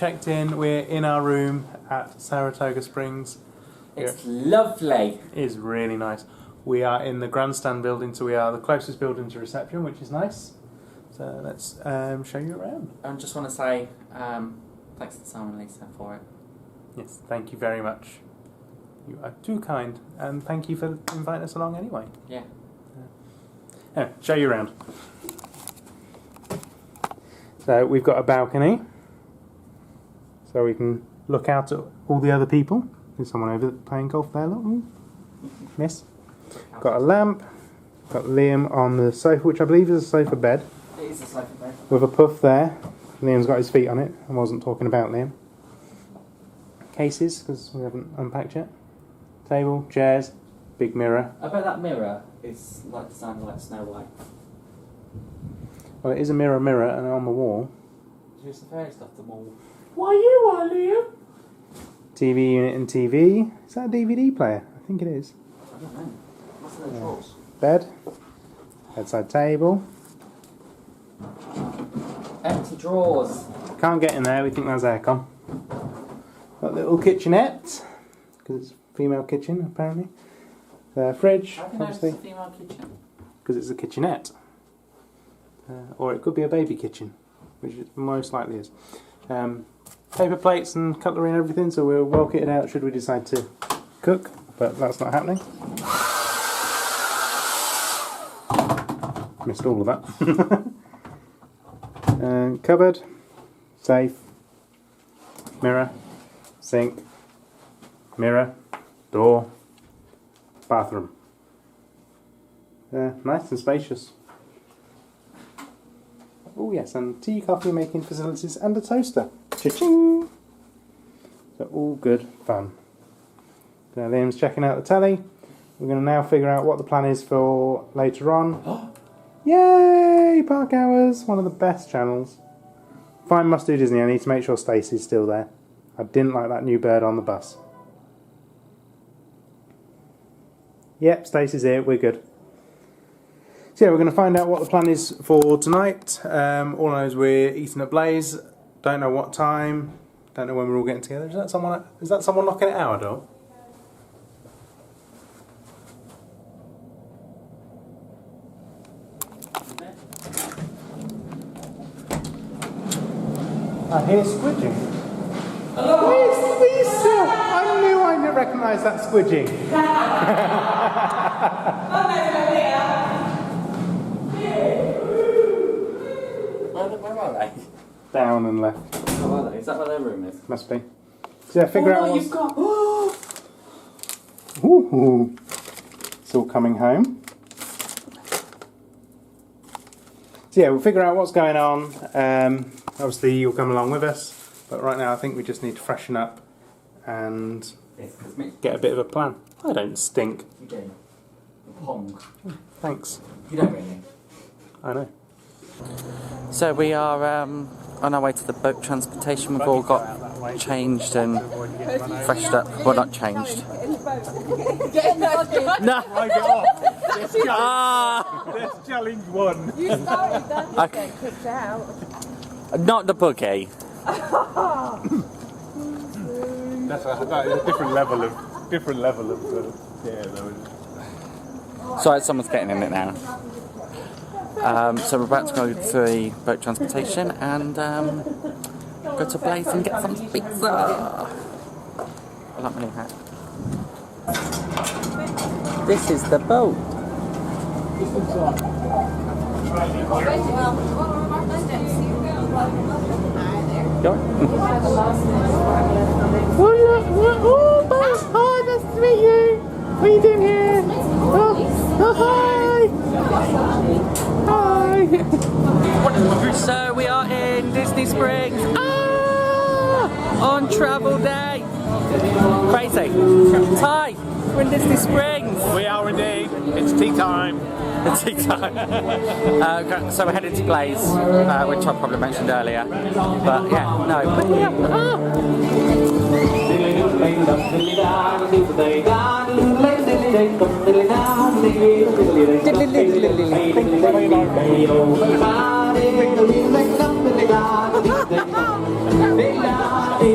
checked in. We're in our room at Saratoga Springs. It's lovely. It is really nice. We are in the grandstand building, so we are the closest building to reception, which is nice. So let's show you around. I just want to say thanks to Sam and Lisa for it. Yes, thank you very much. You are too kind, and thank you for inviting us along anyway. Yeah. Anyway, show you around. So we've got a balcony, so we can look out at all the other people. There's someone over playing golf there, look. Ooh. Miss. Got a lamp. Got Liam on the sofa, which I believe is a sofa bed. It is a sofa bed. With a puff there. Liam's got his feet on it. I wasn't talking about Liam. Cases, because we haven't unpacked yet. Table, chairs, big mirror. I bet that mirror is like designed like Snow White. Well, it is a mirror, and on the wall. There's the fairy stuff the wall. Why you are, Liam? TV unit and TV. Is that a DVD player? I think it is. I don't know. What's in the drawers? Bed. Bedside table. Empty drawers. Can't get in there, we think that's aircon. Got a little kitchenette, because it's a female kitchen apparently. Fridge, How do you know obviously, it's a female kitchen? because it's a kitchenette. Or it could be a baby kitchen, which it most likely is. Paper plates and cutlery and everything, so we're well kitted out should we decide to cook, but that's not happening. Missed all of that. Cupboard, safe, mirror, sink, mirror, door, bathroom. Nice and spacious. Oh yes, and tea, coffee making facilities and a toaster. Cha-ching! So all good fun. Now Liam's checking out the telly. We're going to now figure out what the plan is for later on. Yay! Park Hours, one of the best channels. Fine, must do Disney. I need to make sure Stacey's still there. I didn't like that new bird on the bus. Yep, Stacey's here. We're good. So yeah, we're going to find out what the plan is for tonight. All I know is we're eating at Blaze. Don't know what time. Don't know when we're all getting together. Is that someone knocking at our door? I hear squidging. Hello? Where's Lisa? I knew I didn't recognise that squidging. Where are they? Down and left. Where are they? Is that where their room is? Must be. So yeah, figure out what's... you've got... Ooh. It's all coming home. So yeah, we'll figure out what's going on. Obviously you'll come along with us, but right now I think we just need to freshen up and get a bit of a plan. I don't stink. You do. Pong. Thanks. You don't really. I know. So we are on our way to the boat transportation. We've all got changed and freshened up. Well, not changed. No! Drive it off. Let's challenge one. You started that, you get kicked out. Not the buggy. That is a different level of yeah, though. Sorry, someone's getting in it now. So we're about to go through the boat transportation and go to Blaze and get some pizza. I like my new hat. This is the boat. Go. Hi, nice to meet you. What are you doing here? Hi. Hi. So we are in Disney Springs on travel day. Crazy. Hi, we're in Disney Springs. We are indeed. It's tea time. It's tea time. So we're headed to Blaze, which I probably mentioned earlier. But yeah, no. But yeah. We're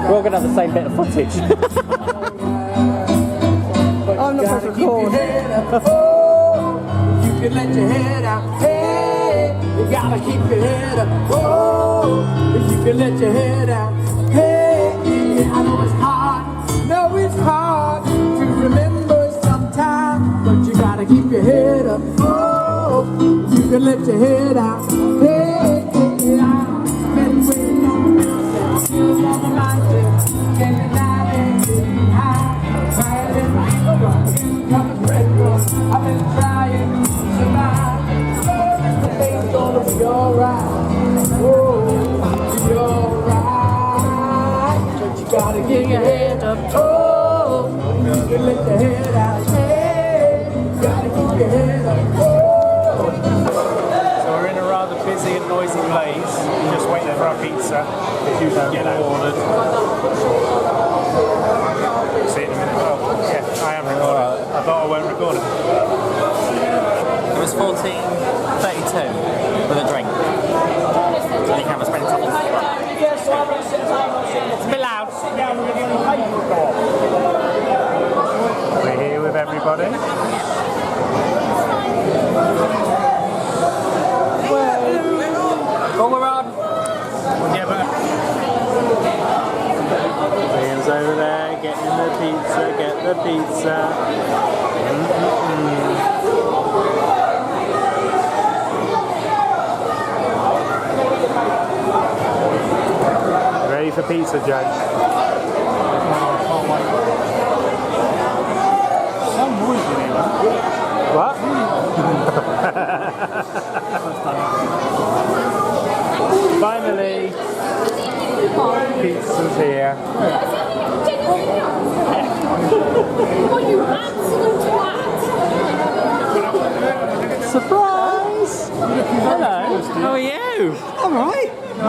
all going to have the same bit of footage. I'm not supposed to record. You can let your head out. Hey, you gotta keep your head up. Oh, you can let your head out. Hey, I know it's hard. No, it's hard to remember sometimes, but you gotta keep your head up. Oh, you can let your head out. Hey, I've been waiting on the minute, still on the line, getting down and getting high. I've been trying to survive. Everything's gonna be alright. Oh, be alright. But you gotta get your head up. Oh, you can let your head out. Hey, you gotta keep your head up. Oh. So we're in a rather busy and noisy place, just waiting for our pizza. Get ordered. See it in a minute. Oh, yeah, I am recording. I thought I weren't recording. It was $14.32 with a drink. And you can have a spend couple. It's a bit loud. We're here with everybody. Oh, we're on. Yeah, but Liam's over there getting the pizza. Get the pizza. Ready for pizza, Judge? So noisy, what? Finally, pizza's here. Oh, you absolute twat! Surprise! Hello. How are you? I'm alright. I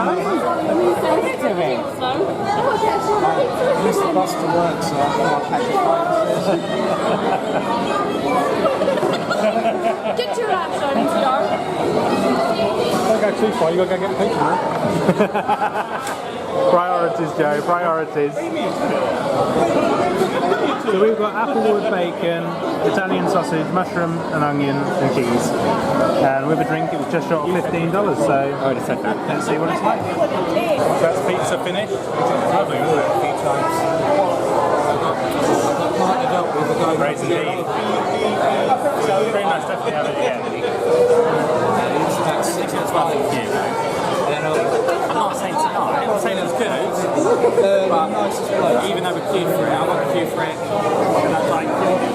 missed the bus to work, so I thought I'd catch a Get your ass on, Joe. Don't go too far, you gotta go get a picture. Priorities, Joe, priorities. So we've got applewood bacon, Italian sausage, mushroom and onion and cheese. And with a drink it was just short of $15, so I would have said that. let's see what it's like. So that's pizza finished. Lovely, isn't it? Great indeed. Very nice, definitely have it again. I'm not saying tonight, I'm saying it was good. But even though we're queued for it, I want to queue for it. And I'd like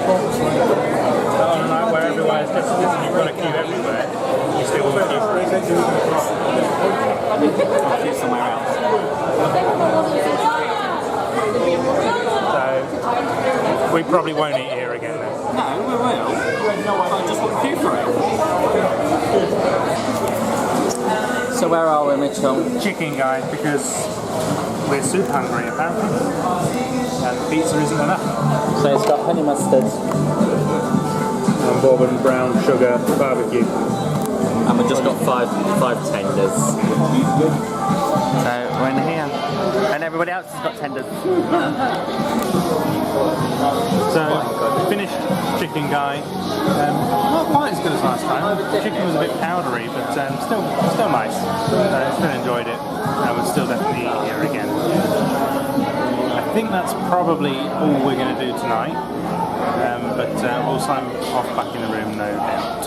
On a night where everywhere is different and you've got a queue everywhere, you still want to queue for it. I'll queue somewhere else. So, we probably won't eat here again then. No, we will. I just want to queue for it. So where are we, Mitchell? Chicken, guys, because we're soup hungry apparently. And pizza isn't enough. So it's got honey mustard. And bourbon brown sugar barbecue. And we've just got five tenders. So we're in here. And everybody else has got tenders. So, finished chicken, guy. Not quite as good as last time. The chicken was a bit powdery, but still nice. Still enjoyed it. I would still definitely eat here again. I think that's probably all we're going to do tonight. But we'll sign off back in the room, no doubt.